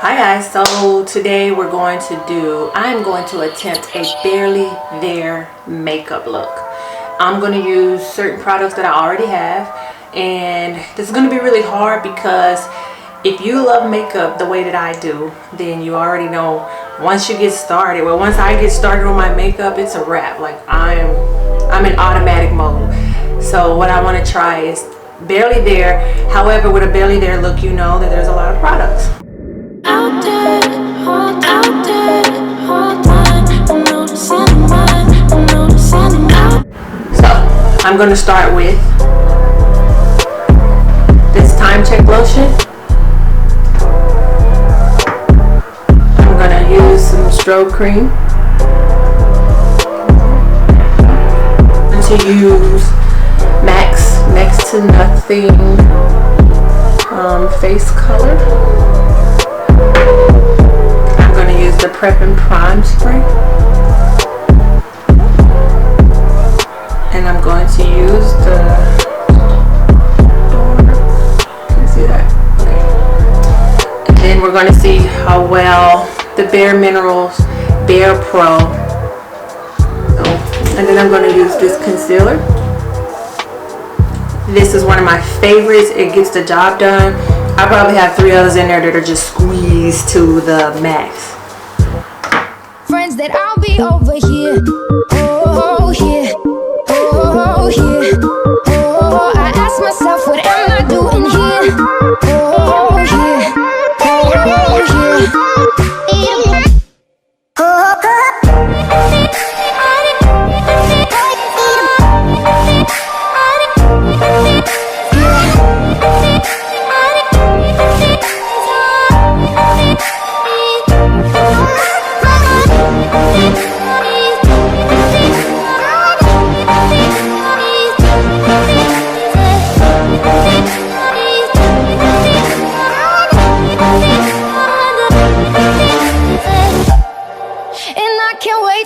Hi guys, so today I'm going to attempt a barely there makeup look. I'm going to use certain products that I already have, and this is going to be really hard because if you love makeup the way that I do, then you already know once I get started on my makeup, it's a wrap. Like I'm in automatic mode. So what I want to try is barely there. However, with a barely there look, you know that there's a lot of products. Out there, hold on, I'm noticing out. So I'm going to start with this Time Check lotion. I'm going to use some strobe cream. I'm going to use MAC's Next to Nothing face color. I'm going to use the Prep and Prime spray. And I'm going to use the, can you see that? Okay. And then we're going to see how well the Bare Minerals Barepro. And then I'm going to use this concealer. This is one of my favorites. It gets the job done. I probably have 3 others in there that are just squeezed to the max. Friends that I'll be over here. Oh, here. Oh, here. Oh, I ask myself, what am I doing here? Oh, here. Oh, here.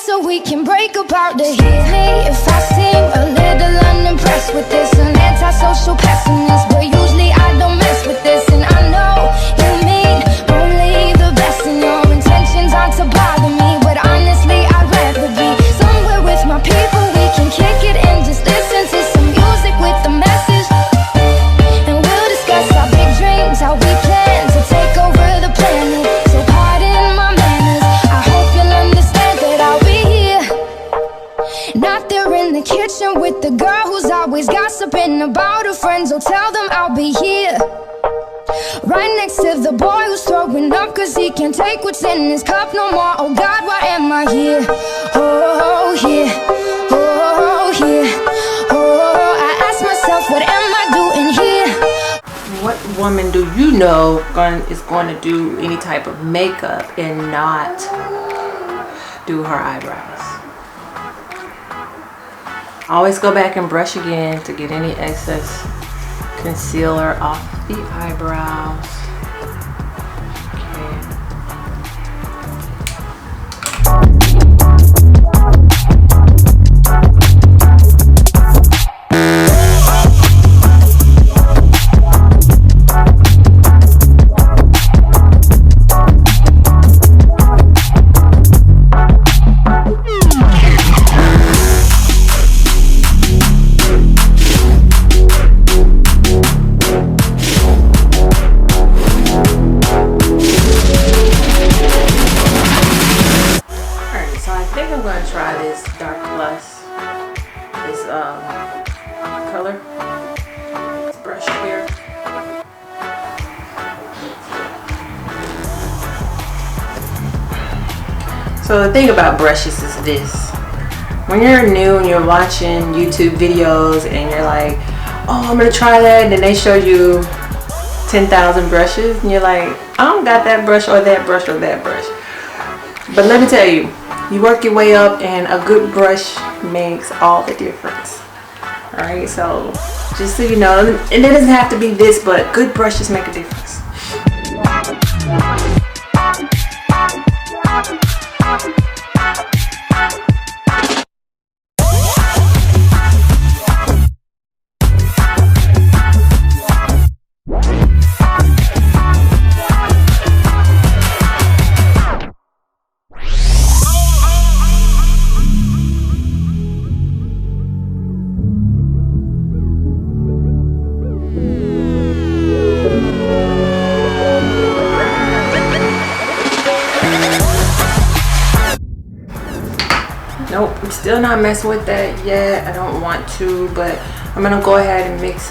So we can break apart to hear me if I seem a little unimpressed with this. An antisocial pessimist, but usually I don't mess with this. And I know you mean only the best, and your intentions aren't to bother me. But honestly, I'd rather be somewhere with my people. We can kick it and just listen to some music with a message. And we'll discuss our big dreams, how we plan to take over the planet. So pardon my manners, I hope you'll understand that I'll be not there in the kitchen with the girl who's always gossiping about her friends. So tell them I'll be here, right next to the boy who's throwing up cause he can't take what's in his cup no more. Oh God, why am I here? Oh, here. Oh, here. Oh, I ask myself, what am I doing here? What woman do you know is going to do any type of makeup and not do her eyebrows? Always go back and brush again to get any excess concealer off the eyebrows. Color. This brush here. So the thing about brushes is this. When you're new and you're watching YouTube videos and you're like, oh, I'm gonna try that, and then they show you 10,000 brushes and you're like, I don't got that brush or that brush or that brush. But let me tell you, you work your way up and a good brush makes all the difference. Alright, so just so you know, and it doesn't have to be this, but good brushes make a difference. Nope, I'm still not messing with that yet. I don't want to, but I'm gonna go ahead and mix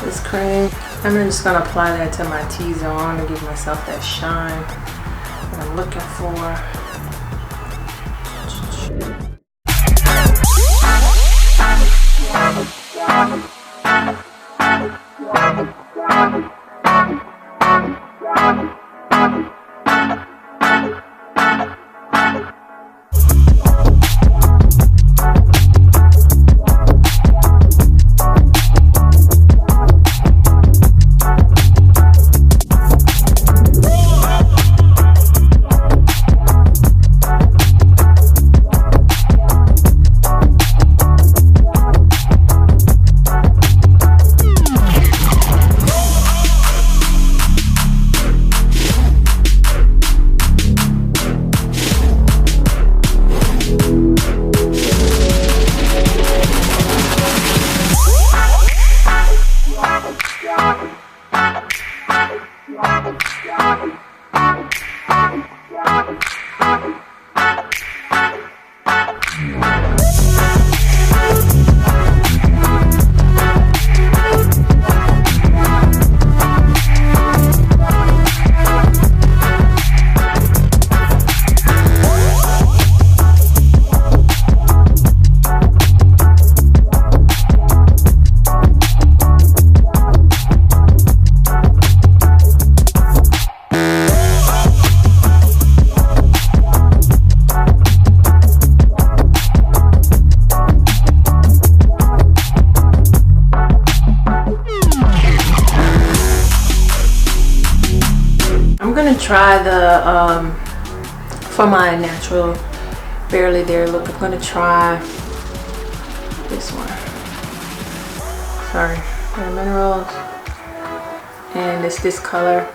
this cream. I'm just gonna apply that to my T-zone to give myself that shine that I'm looking for. Try the for my natural barely there look. I'm gonna try this one. Sorry, the minerals, and it's this color.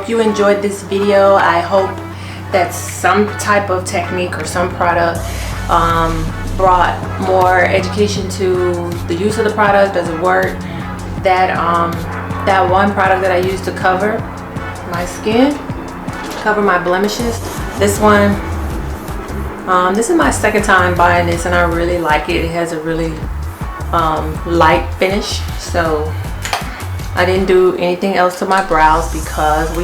You enjoyed this video. I hope that some type of technique or some product brought more education to the use of the product. Does it work? That one product that I used to cover my skin, cover my blemishes, this one, this is my second time buying this and I really like it. It has a really light finish, so I didn't do anything else to my brows because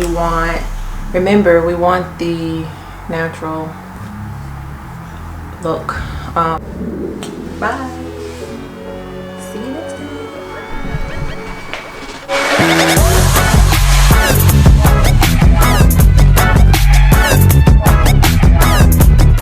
remember, we want the natural look. Bye.